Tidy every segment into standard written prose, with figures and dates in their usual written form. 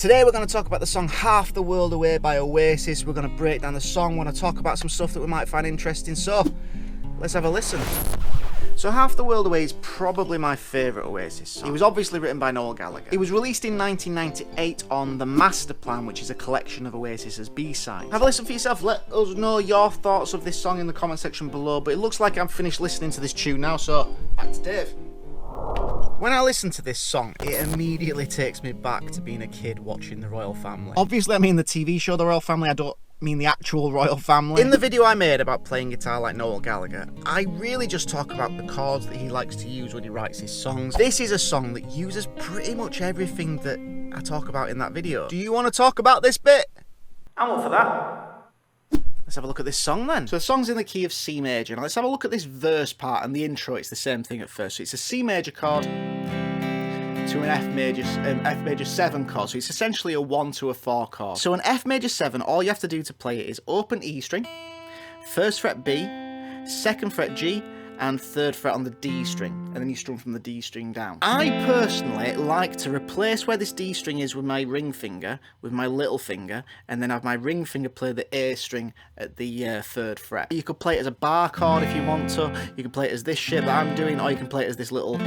Today we're going to talk about the song Half the World Away by Oasis. We're going to break down the song, we're going to talk about some stuff that we might find interesting, so let's have a listen. So Half the World Away is probably my favourite Oasis song. It was obviously written by Noel Gallagher. It was released in 1998 on The Master Plan, which is a collection of Oasis's B-sides. Have a listen for yourself, let us know your thoughts of this song in the comment section below, but it looks like I've finished listening to this tune now, so back to Dave. When I listen to this song, it immediately takes me back to being a kid watching the Royal Family. Obviously I mean the TV show The Royal Family, I don't mean the actual Royal Family. In the video I made about playing guitar like Noel Gallagher, I really just talk about the chords that he likes to use when he writes his songs. This is a song that uses pretty much everything that I talk about in that video. Do you want to talk about this bit? I'm up for that. Let's have a look at this song then. So the song's in the key of C major. Now let's have a look at this verse part and the intro. It's the same thing at first. So it's a C major chord to an F major 7 chord. So it's essentially a 1 to a 4 chord. So an F major 7, all you have to do to play it is open E string, 1st fret B, 2nd fret G, and 3rd fret on the D string, and then you strum from the D string down. I personally like to replace where this D string is with my ring finger, with my little finger, and then have my ring finger play the A string at the 3rd fret. You could play it as a bar chord if you want to, you can play it as this shape that I'm doing, or you can play it as this little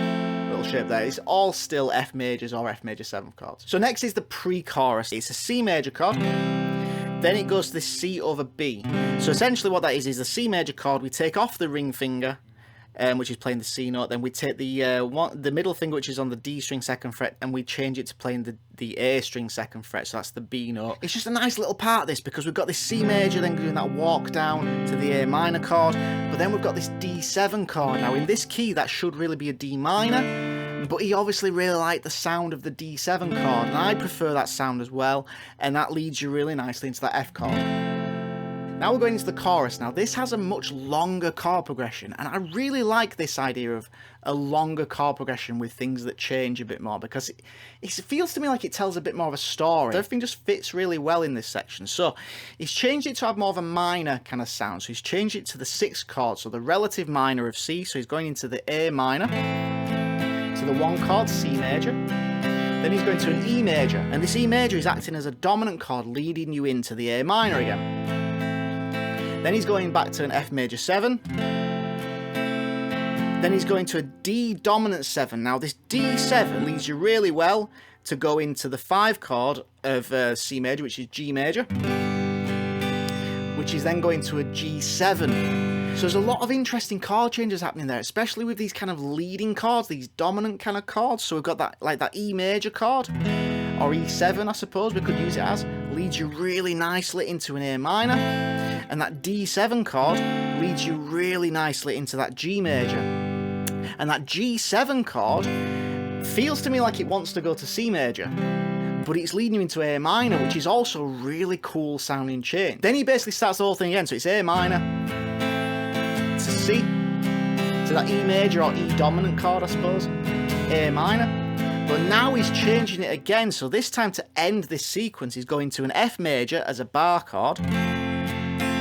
shape there. It's all still F majors or F major 7 chords. So next is the pre-chorus. It's a C major chord, then it goes to this C over B. So essentially what that is the C major chord, we take off the ring finger, which is playing the C note, then we take the middle finger, which is on the D string 2nd fret, and we change it to playing the A string 2nd fret, so that's the B note. It's just a nice little part, this, because we've got this C major, then doing that walk down to the A minor chord, but then we've got this D7 chord. Now in this key, that should really be a D minor, but he obviously really liked the sound of the D7 chord, and I prefer that sound as well, and that leads you really nicely into that F chord. Now we're going into the chorus. Now this has a much longer chord progression, and I really like this idea of a longer chord progression with things that change a bit more, because it feels to me like it tells a bit more of a story. Everything just fits really well in this section. So he's changed it to have more of a minor kind of sound. So he's changed it to the 6th chord, so the relative minor of C. So he's going into the A minor, to the 1 chord, C major. Then he's going to an E major, and this E major is acting as a dominant chord, leading you into the A minor again. Then he's going back to an F major 7. Then he's going to a D dominant 7. Now this D7 leads you really well to go into the 5 chord of C major, which is G major, which is then going to a G7. So there's a lot of interesting chord changes happening there, especially with these kind of leading chords, these dominant kind of chords. So we've got that, like that E major chord, or E7 I suppose we could use it as, leads you really nicely into an A minor, and that D7 chord leads you really nicely into that G major. And that G7 chord feels to me like it wants to go to C major, but it's leading you into A minor, which is also a really cool sounding change. Then he basically starts the whole thing again, so it's A minor to C, to that E major or E dominant chord I suppose, A minor. But now he's changing it again, so this time to end this sequence he's going to an F major as a bar chord.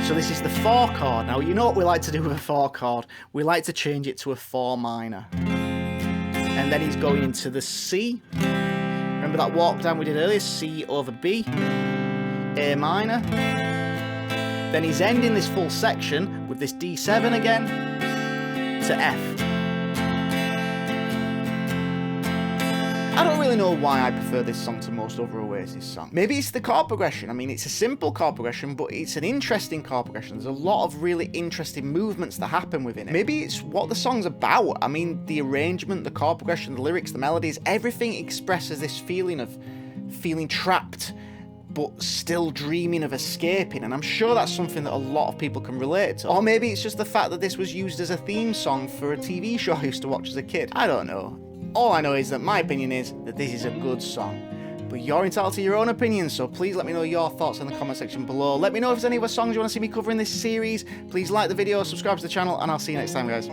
So this is the 4 chord. Now you know what we like to do with a 4 chord, we like to change it to a 4 minor. And then he's going into the C. Remember that walk down we did earlier, C over B, A minor. Then he's ending this full section with this D7 again to F. I don't really know why I prefer this song to most other Oasis songs. Maybe it's the chord progression. I mean, it's a simple chord progression, but it's an interesting chord progression. There's a lot of really interesting movements that happen within it. Maybe it's what the song's about. I mean, the arrangement, the chord progression, the lyrics, the melodies, everything expresses this feeling of feeling trapped, but still dreaming of escaping, and I'm sure that's something that a lot of people can relate to. Or maybe it's just the fact that this was used as a theme song for a TV show I used to watch as a kid. I don't know. All I know is that my opinion is that this is a good song. But you're entitled to your own opinion, so please let me know your thoughts in the comment section below. Let me know if there's any other songs you want to see me cover in this series. Please like the video, subscribe to the channel, and I'll see you next time, guys.